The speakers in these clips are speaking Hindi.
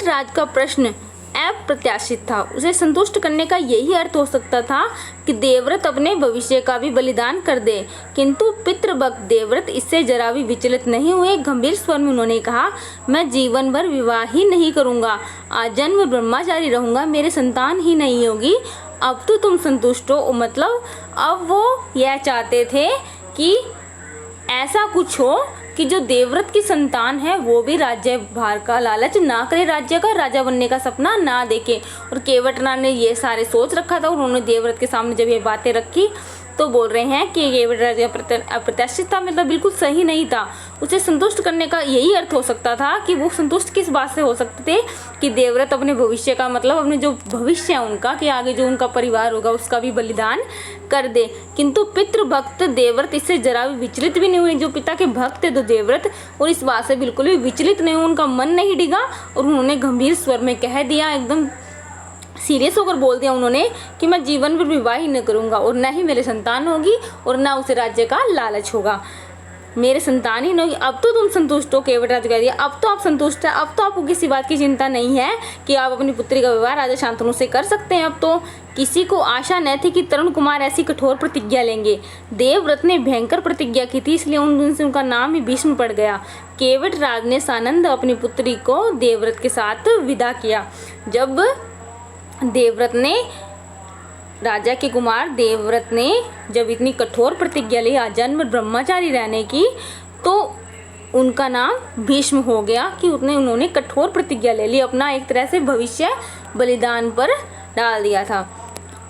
केवट राज का प्रश्न अप्रत्याशित था। उसे संतुष्ट करने का यही अर्थ हो सकता था कि देवव्रत अपने भविष्य का भी बलिदान कर दे, किंतु पितृभक्त देवव्रत इससे जरा भी विचलित नहीं हुए। गंभीर स्वर में उन्होंने कहा, मैं जीवन भर विवाह ही नहीं करूंगा, आजन्म ब्रह्मचारी रहूंगा, मेरे संतान ही नहीं होगी। अब तो तुम संतुष्ट हो। मतलब अब वो यह चाहते थे कि ऐसा कुछ हो कि जो देवव्रत की संतान है वो भी राज्य भार का लालच ना करे, राज्य का राजा बनने का सपना ना देखे। और केवट राज ने ये सारे सोच रखा था। उन्होंने देवव्रत के सामने जब ये बातें रखी तो बोल रहे हैं कि केवट राज अप्रत्याशित था, मतलब बिल्कुल सही नहीं था। उसे संतुष्ट करने का यही अर्थ हो सकता था कि वो संतुष्ट किस बात से हो सकते थे कि देवव्रत अपने भविष्य का, मतलब अपने जो भविष्य है उनका, कि आगे जो उनका परिवार होगा उसका भी बलिदान कर दे। किंतु पितृभक्त देवव्रत इससे जरा भी विचलित भी नहीं हुए। जो पिता के भक्त थे तो देवव्रत, और इस बात से बिल्कुल भी विचलित नहीं हुए, उनका मन नहीं डिगा। और उन्होंने गंभीर स्वर में कह दिया, एकदम सीरियस होकर बोल दिया उन्होंने कि मैं जीवन भर विवाह ही न करूंगा और न ही मेरे संतान होगी और न उसे राज्य का लालच होगा, मेरे संतान ही नहीं। अब तो तुम संतुष्ट हो, केवट राज कह दिया, अब तो आप संतुष्ट है, अब तो आपको किसी बात की चिंता नहीं है कि आप अपनी पुत्री का विवाह राजा शांतनु से कर सकते हैं। अब तो किसी को आशा न थी कि तरुण कुमार ऐसी कठोर प्रतिज्ञा लेंगे। देवव्रत ने भयंकर प्रतिज्ञा की थी, इसलिए उन दिन से उनका नाम ही भीष्म पड़ गया। केवट राज ने सानंद अपनी पुत्री को देवव्रत के साथ विदा किया। जब देवव्रत ने, राजा के कुमार देवव्रत ने जब इतनी कठोर प्रतिज्ञा ली आजन्म ब्रह्मचारी रहने की, तो उनका नाम भीष्म हो गया कि उन्होंने कठोर प्रतिज्ञा ले ली, अपना एक तरह से भविष्य बलिदान पर डाल दिया था।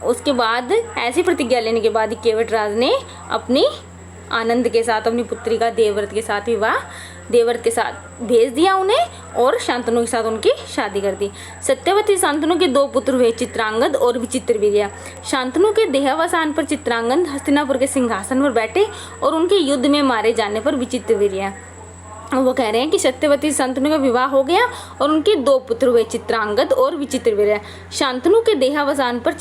उसके बाद ऐसी प्रतिज्ञा लेने के बाद केवट राज ने अपनी आनंद के साथ अपनी पुत्री का देवव्रत के साथ विवाह, देवव्रत के साथ भेज दिया उन्हें और शांतनु के साथ उनकी शादी कर दी। सत्यवती शांतनु के 2 पुत्र हुए, चित्रांगद और विचित्रवीर्य। शांतनु के देहावसान पर चित्रांगद हस्तिनापुर के सिंहासन पर बैठे और उनके युद्ध में मारे जाने पर विचित्रवीर्य, वो कह रहे हैं कि सत्यवती शांतनु का विवाह हो गया और उनके 2 पुत्र हुए, चित्रांगद और विचित्रवीर्य। शांतनु के देहावसान पर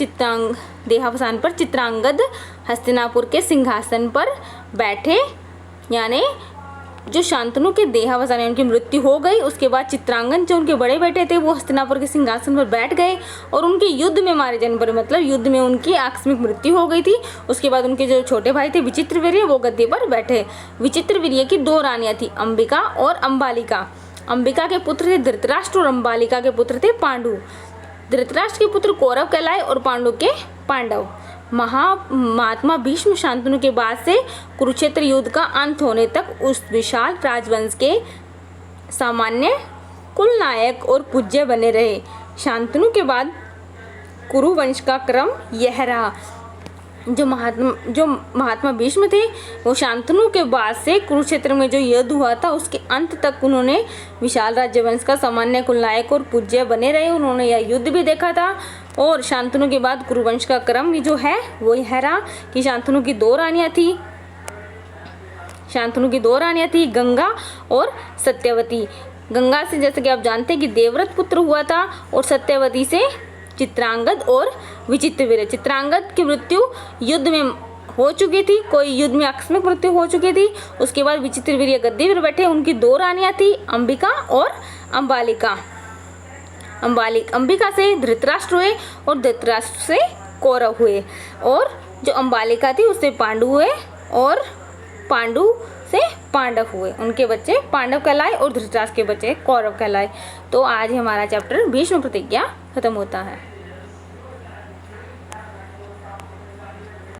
चित्रांगद हस्तिनापुर के सिंहासन पर बैठे, यानी जो शांतनु के देहावसान उनकी मृत्यु हो गई, उसके बाद चित्रांगद जो उनके बड़े बेटे थे वो हस्तिनापुर के सिंहासन पर बैठ गए और उनके युद्ध में मारे जाने पर, मतलब युद्ध में उनकी आकस्मिक मृत्यु हो गई थी। उसके बाद उनके जो छोटे भाई थे विचित्रवीर्य, वो गद्दी पर बैठे। विचित्रवीर्य की 2 रानियां थी, अंबिका और अंबालिका। अंबिका के पुत्र थे धृतराष्ट्र और अंबालिका के पुत्र थे पांडु। धृतराष्ट्र के पुत्र कौरव कहलाए और पांडु के पांडव। महात्मा भीष्म शांतनु के बाद से कुरुक्षेत्र युद्ध का अंत होने तक उस विशाल राजवंश के सामान्य कुल नायक और पूज्य बने रहे। शांतनु के बाद कुरुवंश का क्रम यह रहा। जो महात्मा भीष्म थे वो शांतनु के बाद से कुरुक्षेत्र में जो युद्ध हुआ था उसके अंत तक उन्होंने विशाल राज्यवंश का सामान्य कुलनायक और पूज्य बने रहे। उन्होंने यह युद्ध भी देखा था। और शांतनु के बाद कुरुवंश का क्रम जो है वो यह रहा कि शांतनु की 2 रानियां थी, गंगा और सत्यवती। गंगा से जैसे कि आप जानते हैं कि देवव्रत पुत्र हुआ था और सत्यवती से चित्रांगद और विचित्रवीर्य। चित्रांगद की मृत्यु युद्ध में हो चुकी थी, कोई युद्ध में आकस्मिक मृत्यु हो चुकी थी। उसके बाद विचित्रवीर्य गद्दी पर बैठे, उनकी 2 रानियां थी, अंबिका और अंबालिका। अंबिका से धृतराष्ट्र हुए और धृतराष्ट्र से कौरव हुए, और जो अंबालिका थी उससे पांडु हुए और पांडु से पांडव हुए। उनके बच्चे पांडव कहलाए और धृतराष्ट्र के बच्चे कौरव कहलाए। तो आज हमारा चैप्टर भीष्म प्रतिज्ञा खत्म होता है।